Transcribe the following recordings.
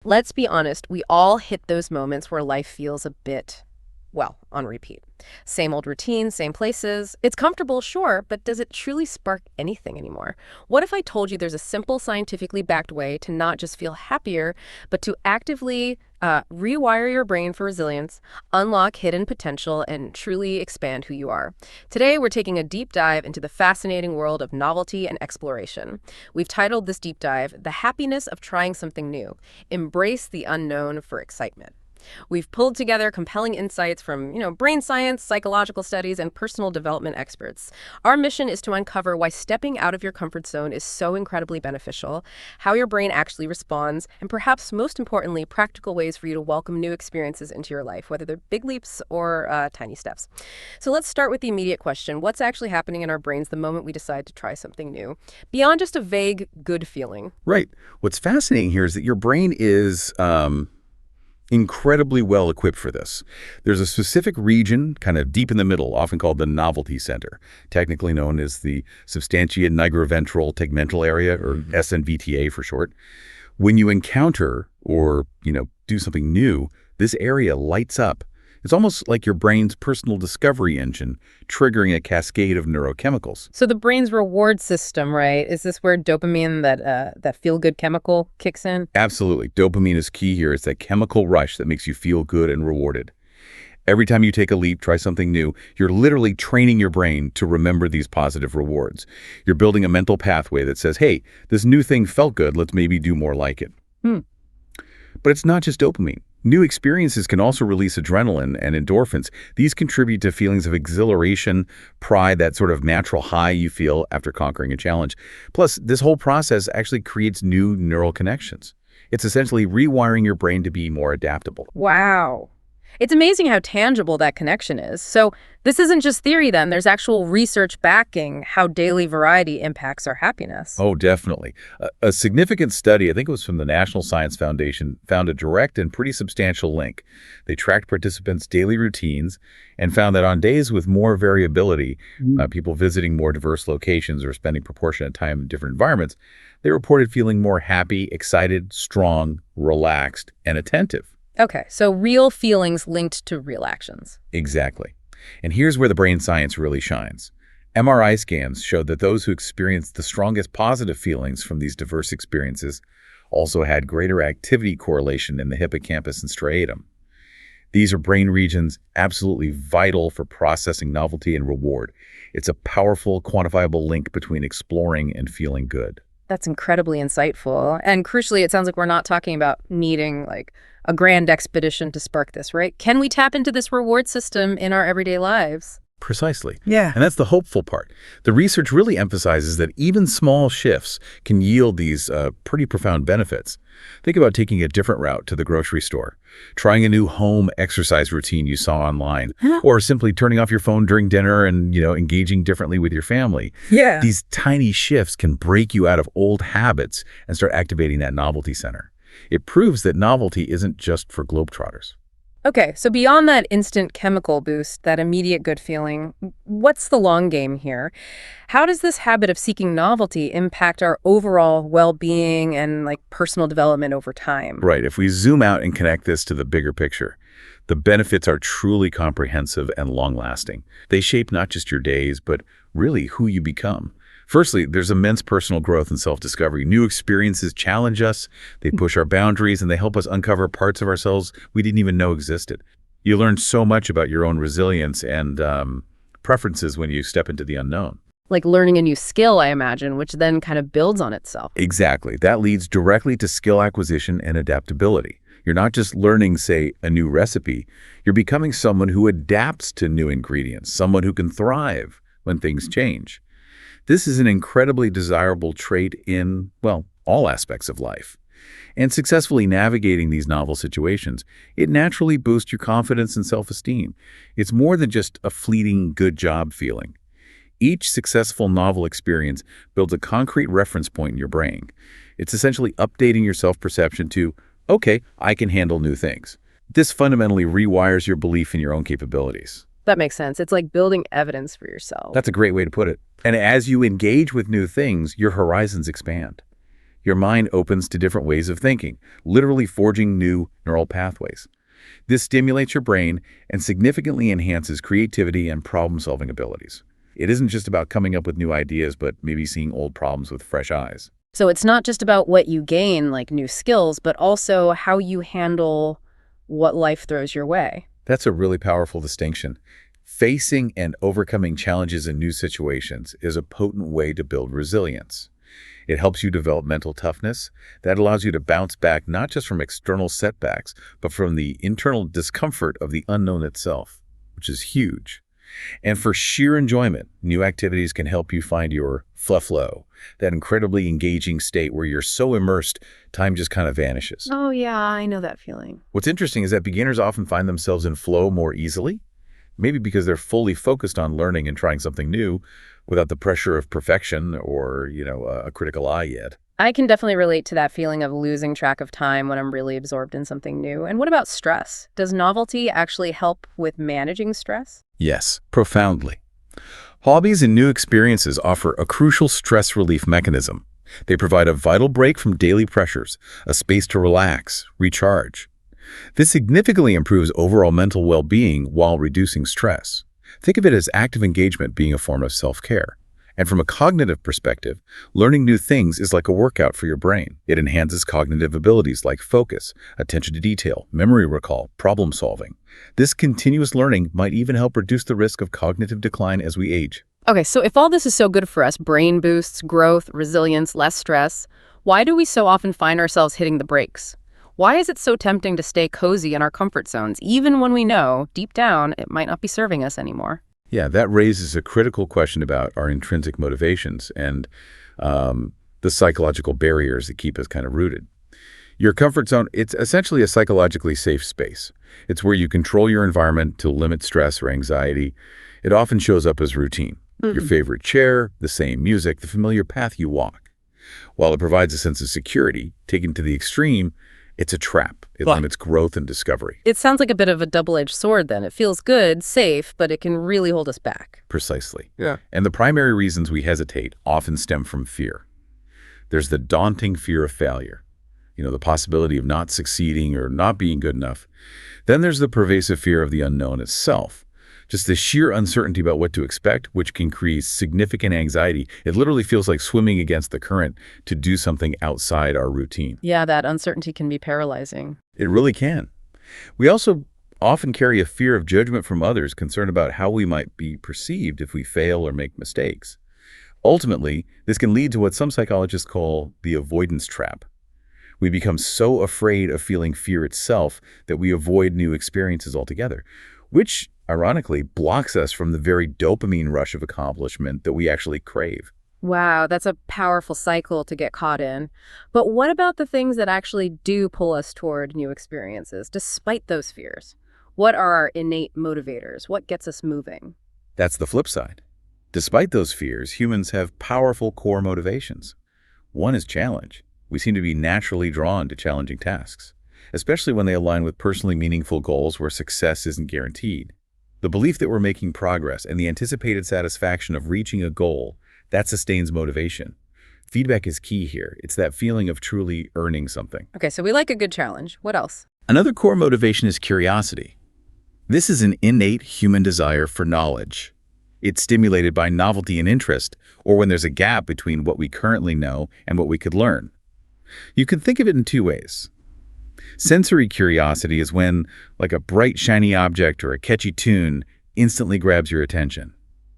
Let's be honest, we all hit those moments where life feels a bit, well, on repeat. Same old routines, same places. It's comfortable, sure, but does it truly spark anything anymore? What if I told you there's a simple, scientifically backed way to not just feel happier, but to actively rewire your brain for resilience, unlock hidden potential, and truly expand who you are? Today, we're taking a deep dive into the fascinating world of novelty and exploration. We've titled this deep dive, The Happiness of Trying Something New. Embrace the unknown for excitement. We've pulled together compelling insights from, brain science, psychological studies, and personal development experts. Our mission is to uncover why stepping out of your comfort zone is so incredibly beneficial, how your brain actually responds, and perhaps most importantly, practical ways for you to welcome new experiences into your life, whether they're big leaps or tiny steps. So let's start with the immediate question. What's actually happening in our brains the moment we decide to try something new, beyond just a vague good feeling? Right. What's fascinating here is that your brain is incredibly well equipped for this. There's a specific region, kind of deep in the middle, often called the novelty center, technically known as the substantia nigroventral tegmental area, or SNVTA for short. When you encounter or, do something new, this area lights up. It's almost like your brain's personal discovery engine, triggering a cascade of neurochemicals. So the brain's reward system, right? Is this where dopamine, that feel-good chemical, kicks in? Absolutely. Dopamine is key here. It's that chemical rush that makes you feel good and rewarded. Every time you take a leap, try something new, you're literally training your brain to remember these positive rewards. You're building a mental pathway that says, hey, this new thing felt good, let's maybe do more like it. But it's not just dopamine. New experiences can also release adrenaline and endorphins. These contribute to feelings of exhilaration, pride, that sort of natural high you feel after conquering a challenge. Plus, this whole process actually creates new neural connections. It's essentially rewiring your brain to be more adaptable. Wow. It's amazing how tangible that connection is. So this isn't just theory then. There's actual research backing how daily variety impacts our happiness. Oh, definitely. A significant study, I think it was from the National Science Foundation, found a direct and pretty substantial link. They tracked participants' daily routines and found that on days with more variability, people visiting more diverse locations or spending proportionate time in different environments, they reported feeling more happy, excited, strong, relaxed, and attentive. Okay, so real feelings linked to real actions. Exactly. And here's where the brain science really shines. MRI scans showed that those who experienced the strongest positive feelings from these diverse experiences also had greater activity correlation in the hippocampus and striatum. These are brain regions absolutely vital for processing novelty and reward. It's a powerful, quantifiable link between exploring and feeling good. That's incredibly insightful. And crucially, it sounds like we're not talking about needing a grand expedition to spark this, right? Can we tap into this reward system in our everyday lives? Precisely. Yeah. And that's the hopeful part. The research really emphasizes that even small shifts can yield these pretty profound benefits. Think about taking a different route to the grocery store, trying a new home exercise routine you saw online, or simply turning off your phone during dinner and, engaging differently with your family. Yeah. These tiny shifts can break you out of old habits and start activating that novelty center. It proves that novelty isn't just for globetrotters. Okay, so beyond that instant chemical boost, that immediate good feeling, what's the long game here? How does this habit of seeking novelty impact our overall well-being and personal development over time? Right. If we zoom out and connect this to the bigger picture, the benefits are truly comprehensive and long-lasting. They shape not just your days, but really who you become. Firstly, there's immense personal growth and self-discovery. New experiences challenge us, they push our boundaries, and they help us uncover parts of ourselves we didn't even know existed. You learn so much about your own resilience and preferences when you step into the unknown. Like learning a new skill, I imagine, which then kind of builds on itself. Exactly. That leads directly to skill acquisition and adaptability. You're not just learning, say, a new recipe. You're becoming someone who adapts to new ingredients, someone who can thrive when things change. This is an incredibly desirable trait in, all aspects of life. And successfully navigating these novel situations, it naturally boosts your confidence and self-esteem. It's more than just a fleeting good job feeling. Each successful novel experience builds a concrete reference point in your brain. It's essentially updating your self-perception to, okay, I can handle new things. This fundamentally rewires your belief in your own capabilities. That makes sense. It's like building evidence for yourself. That's a great way to put it. And as you engage with new things, your horizons expand. Your mind opens to different ways of thinking, literally forging new neural pathways. This stimulates your brain and significantly enhances creativity and problem-solving abilities. It isn't just about coming up with new ideas, but maybe seeing old problems with fresh eyes. So it's not just about what you gain, like new skills, but also how you handle what life throws your way. That's a really powerful distinction. Facing and overcoming challenges in new situations is a potent way to build resilience. It helps you develop mental toughness that allows you to bounce back not just from external setbacks, but from the internal discomfort of the unknown itself, which is huge. And for sheer enjoyment, new activities can help you find your flow, that incredibly engaging state where you're so immersed, time just kind of vanishes. Oh, yeah, I know that feeling. What's interesting is that beginners often find themselves in flow more easily, maybe because they're fully focused on learning and trying something new without the pressure of perfection or, a critical eye yet. I can definitely relate to that feeling of losing track of time when I'm really absorbed in something new. And what about stress? Does novelty actually help with managing stress? Yes, profoundly. Hobbies and new experiences offer a crucial stress relief mechanism. They provide a vital break from daily pressures, a space to relax, recharge. This significantly improves overall mental well-being while reducing stress. Think of it as active engagement being a form of self-care. And from a cognitive perspective, learning new things is like a workout for your brain. It enhances cognitive abilities like focus, attention to detail, memory recall, problem solving. This continuous learning might even help reduce the risk of cognitive decline as we age. Okay, so if all this is so good for us, brain boosts, growth, resilience, less stress, why do we so often find ourselves hitting the brakes? Why is it so tempting to stay cozy in our comfort zones, even when we know, deep down, it might not be serving us anymore? Yeah, that raises a critical question about our intrinsic motivations and the psychological barriers that keep us kind of rooted. Your comfort zone, it's essentially a psychologically safe space. It's where you control your environment to limit stress or anxiety. It often shows up as routine. Your favorite chair, the same music, the familiar path you walk. While it provides a sense of security, taken to the extreme, it's a trap. It limits growth and discovery. It sounds like a bit of a double-edged sword then. It feels good, safe, but it can really hold us back. Precisely. Yeah. And the primary reasons we hesitate often stem from fear. There's the daunting fear of failure, the possibility of not succeeding or not being good enough. Then there's the pervasive fear of the unknown itself. Just the sheer uncertainty about what to expect, which can create significant anxiety. It literally feels like swimming against the current to do something outside our routine. Yeah, that uncertainty can be paralyzing. It really can. We also often carry a fear of judgment from others, concerned about how we might be perceived if we fail or make mistakes. Ultimately, this can lead to what some psychologists call the avoidance trap. We become so afraid of feeling fear itself that we avoid new experiences altogether, which ironically blocks us from the very dopamine rush of accomplishment that we actually crave. Wow, that's a powerful cycle to get caught in. But what about the things that actually do pull us toward new experiences, despite those fears? What are our innate motivators? What gets us moving? That's the flip side. Despite those fears, humans have powerful core motivations. One is challenge. We seem to be naturally drawn to challenging tasks, especially when they align with personally meaningful goals where success isn't guaranteed. The belief that we're making progress and the anticipated satisfaction of reaching a goal, that sustains motivation. Feedback is key here. It's that feeling of truly earning something. Okay, so we like a good challenge. What else? Another core motivation is curiosity. This is an innate human desire for knowledge. It's stimulated by novelty and interest, or when there's a gap between what we currently know and what we could learn. You can think of it in two ways. Sensory curiosity is when, like a bright, shiny object or a catchy tune, instantly grabs your attention.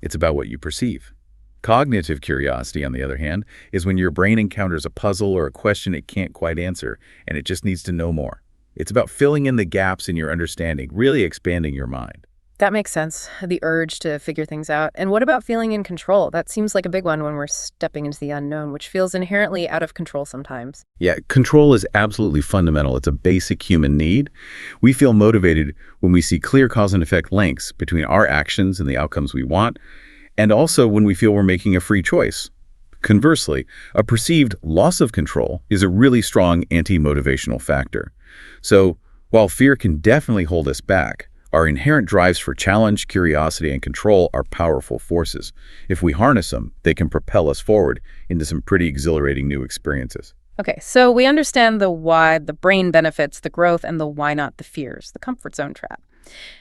It's about what you perceive. Cognitive curiosity, on the other hand, is when your brain encounters a puzzle or a question it can't quite answer, and it just needs to know more. It's about filling in the gaps in your understanding, really expanding your mind. That makes sense, the urge to figure things out. And what about feeling in control? That seems like a big one when we're stepping into the unknown, which feels inherently out of control sometimes. Yeah, control is absolutely fundamental. It's a basic human need. We feel motivated when we see clear cause and effect links between our actions and the outcomes we want, and also when we feel we're making a free choice. Conversely, a perceived loss of control is a really strong anti-motivational factor. So, while fear can definitely hold us back, our inherent drives for challenge, curiosity, and control are powerful forces. If we harness them, they can propel us forward into some pretty exhilarating new experiences. Okay, so we understand the why, the brain benefits, the growth, and the why not the fears, the comfort zone trap.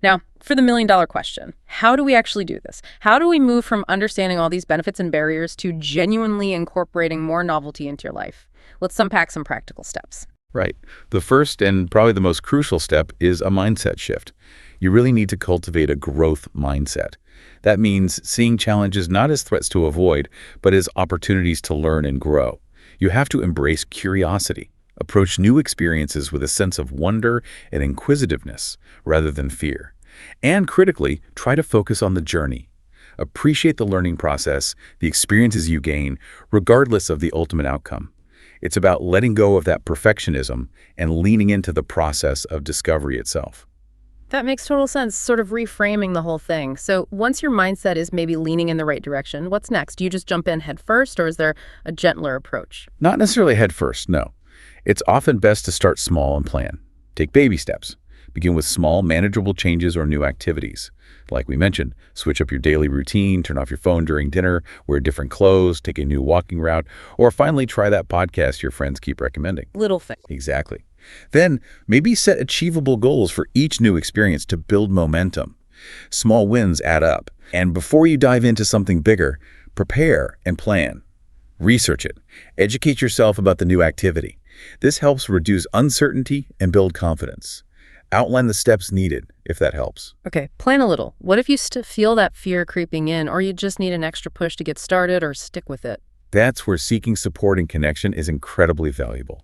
Now, for the million-dollar question, how do we actually do this? How do we move from understanding all these benefits and barriers to genuinely incorporating more novelty into your life? Let's unpack some practical steps. Right. The first and probably the most crucial step is a mindset shift. You really need to cultivate a growth mindset. That means seeing challenges not as threats to avoid, but as opportunities to learn and grow. You have to embrace curiosity, approach new experiences with a sense of wonder and inquisitiveness rather than fear. And critically, try to focus on the journey. Appreciate the learning process, the experiences you gain, regardless of the ultimate outcome. It's about letting go of that perfectionism and leaning into the process of discovery itself. That makes total sense, sort of reframing the whole thing. So once your mindset is maybe leaning in the right direction, what's next? Do you just jump in head first, or is there a gentler approach? Not necessarily head first, no. It's often best to start small and plan. Take baby steps. Begin with small, manageable changes or new activities. Like we mentioned, switch up your daily routine, turn off your phone during dinner, wear different clothes, take a new walking route, or finally try that podcast your friends keep recommending. Little thing. Exactly. Then maybe set achievable goals for each new experience to build momentum. Small wins add up. And before you dive into something bigger, prepare and plan. Research it. Educate yourself about the new activity. This helps reduce uncertainty and build confidence. Outline the steps needed, if that helps. Okay, plan a little. What if you feel that fear creeping in, or you just need an extra push to get started or stick with it? That's where seeking support and connection is incredibly valuable.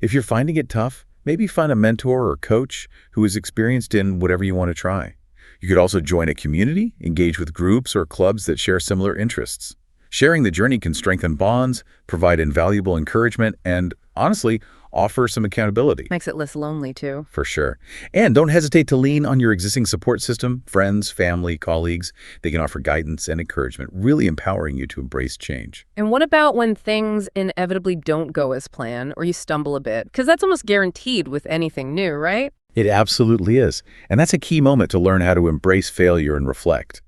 If you're finding it tough, maybe find a mentor or coach who is experienced in whatever you want to try. You could also join a community, engage with groups or clubs that share similar interests. Sharing the journey can strengthen bonds, provide invaluable encouragement, and, honestly, offer some accountability. Makes it less lonely, too. For sure. And don't hesitate to lean on your existing support system, friends, family, colleagues. They can offer guidance and encouragement, really empowering you to embrace change. And what about when things inevitably don't go as planned or you stumble a bit? Because that's almost guaranteed with anything new, right? It absolutely is. And that's a key moment to learn how to embrace failure and reflect.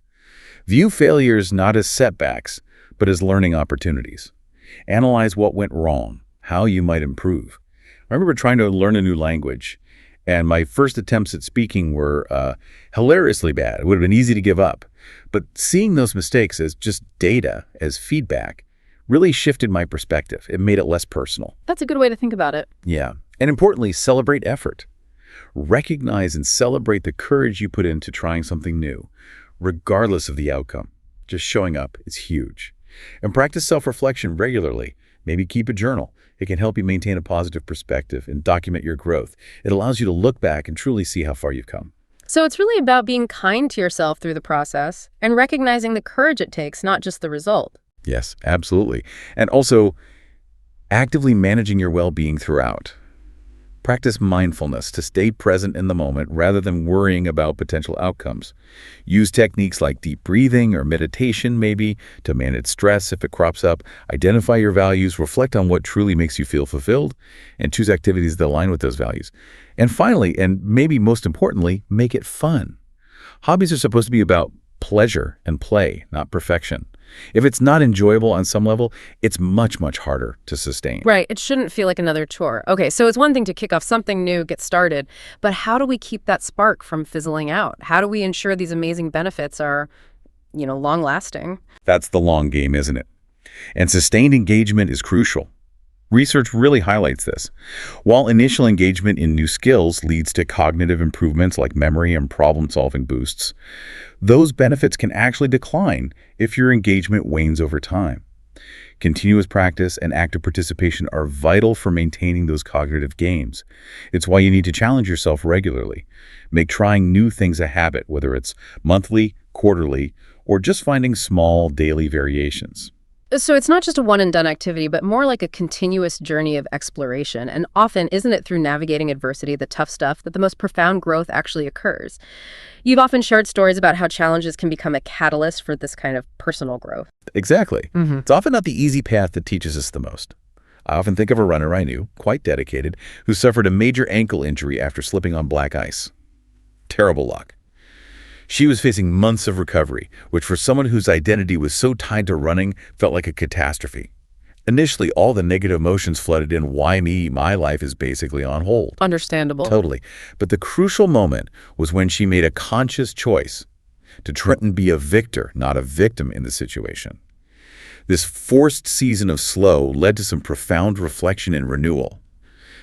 View failures not as setbacks, but as learning opportunities. Analyze what went wrong, how you might improve. I remember trying to learn a new language, and my first attempts at speaking were hilariously bad. It would have been easy to give up. But seeing those mistakes as just data, as feedback, really shifted my perspective. It made it less personal. That's a good way to think about it. Yeah. And importantly, celebrate effort. Recognize and celebrate the courage you put into trying something new, regardless of the outcome. Just showing up is huge. And practice self-reflection regularly. Maybe keep a journal. It can help you maintain a positive perspective and document your growth. It allows you to look back and truly see how far you've come. So it's really about being kind to yourself through the process and recognizing the courage it takes, not just the result. Yes, absolutely. And also, actively managing your well-being throughout. Practice mindfulness to stay present in the moment rather than worrying about potential outcomes. Use techniques like deep breathing or meditation maybe to manage stress if it crops up. Identify your values, reflect on what truly makes you feel fulfilled, and choose activities that align with those values. And finally, and maybe most importantly, make it fun. Hobbies are supposed to be about pleasure and play, not perfection. If it's not enjoyable on some level, it's much, much harder to sustain. Right. It shouldn't feel like another chore. Okay, so it's one thing to kick off something new, get started, but how do we keep that spark from fizzling out? How do we ensure these amazing benefits are, long lasting? That's the long game, isn't it? And sustained engagement is crucial. Research really highlights this. While initial engagement in new skills leads to cognitive improvements like memory and problem-solving boosts, those benefits can actually decline if your engagement wanes over time. Continuous practice and active participation are vital for maintaining those cognitive gains. It's why you need to challenge yourself regularly. Make trying new things a habit, whether it's monthly, quarterly, or just finding small daily variations. So it's not just a one-and-done activity, but more like a continuous journey of exploration. And often, isn't it through navigating adversity, the tough stuff, that the most profound growth actually occurs? You've often shared stories about how challenges can become a catalyst for this kind of personal growth. Exactly. It's often not the easy path that teaches us the most. I often think of a runner I knew, quite dedicated, who suffered a major ankle injury after slipping on black ice. Terrible luck. She was facing months of recovery, which for someone whose identity was so tied to running felt like a catastrophe. Initially, all the negative emotions flooded in. Why me? My life is basically on hold. Understandable. Totally. But the crucial moment was when she made a conscious choice to try and be a victor, not a victim in the situation. This forced season of slow led to some profound reflection and renewal.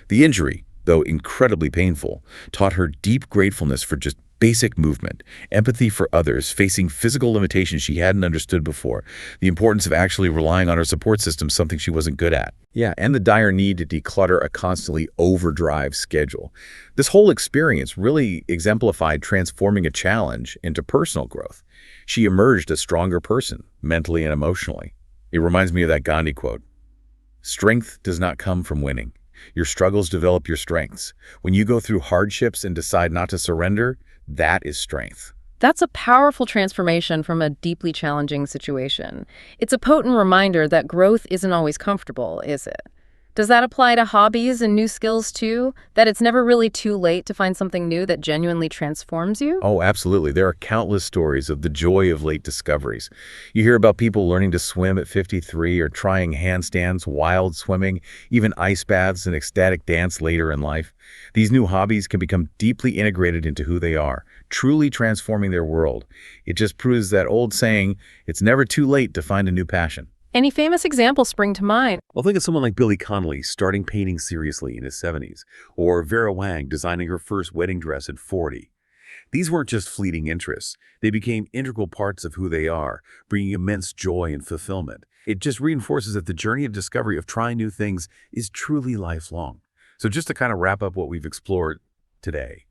The injury, though incredibly painful, taught her deep gratefulness for just basic movement, empathy for others, facing physical limitations she hadn't understood before, the importance of actually relying on her support system, something she wasn't good at. Yeah, and the dire need to declutter a constantly overdrive schedule. This whole experience really exemplified transforming a challenge into personal growth. She emerged a stronger person, mentally and emotionally. It reminds me of that Gandhi quote, "Strength does not come from winning. Your struggles develop your strengths. When you go through hardships and decide not to surrender, that is strength." That's a powerful transformation from a deeply challenging situation. It's a potent reminder that growth isn't always comfortable, is it? Does that apply to hobbies and new skills too? That it's never really too late to find something new that genuinely transforms you? Oh, absolutely. There are countless stories of the joy of late discoveries. You hear about people learning to swim at 53 or trying handstands, wild swimming, even ice baths and ecstatic dance later in life. These new hobbies can become deeply integrated into who they are, truly transforming their world. It just proves that old saying, it's never too late to find a new passion. Any famous examples spring to mind? Well, think of someone like Billy Connolly starting painting seriously in his 70s, or Vera Wang designing her first wedding dress at 40. These weren't just fleeting interests. They became integral parts of who they are, bringing immense joy and fulfillment. It just reinforces that the journey of discovery of trying new things is truly lifelong. So just to kind of wrap up what we've explored today,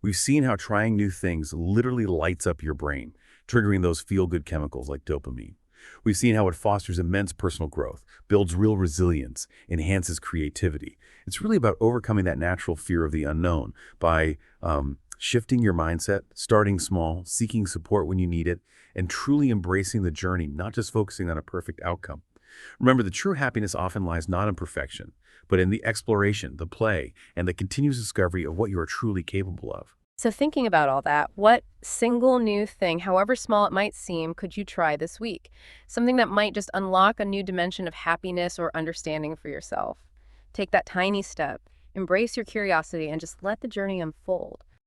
we've seen how trying new things literally lights up your brain, triggering those feel-good chemicals like dopamine. We've seen how it fosters immense personal growth, builds real resilience, enhances creativity. It's really about overcoming that natural fear of the unknown by shifting your mindset, starting small, seeking support when you need it, and truly embracing the journey, not just focusing on a perfect outcome. Remember, the true happiness often lies not in perfection, but in the exploration, the play, and the continuous discovery of what you are truly capable of. So thinking about all that, what single new thing, however small it might seem, could you try this week? Something that might just unlock a new dimension of happiness or understanding for yourself. Take that tiny step, embrace your curiosity, and just let the journey unfold.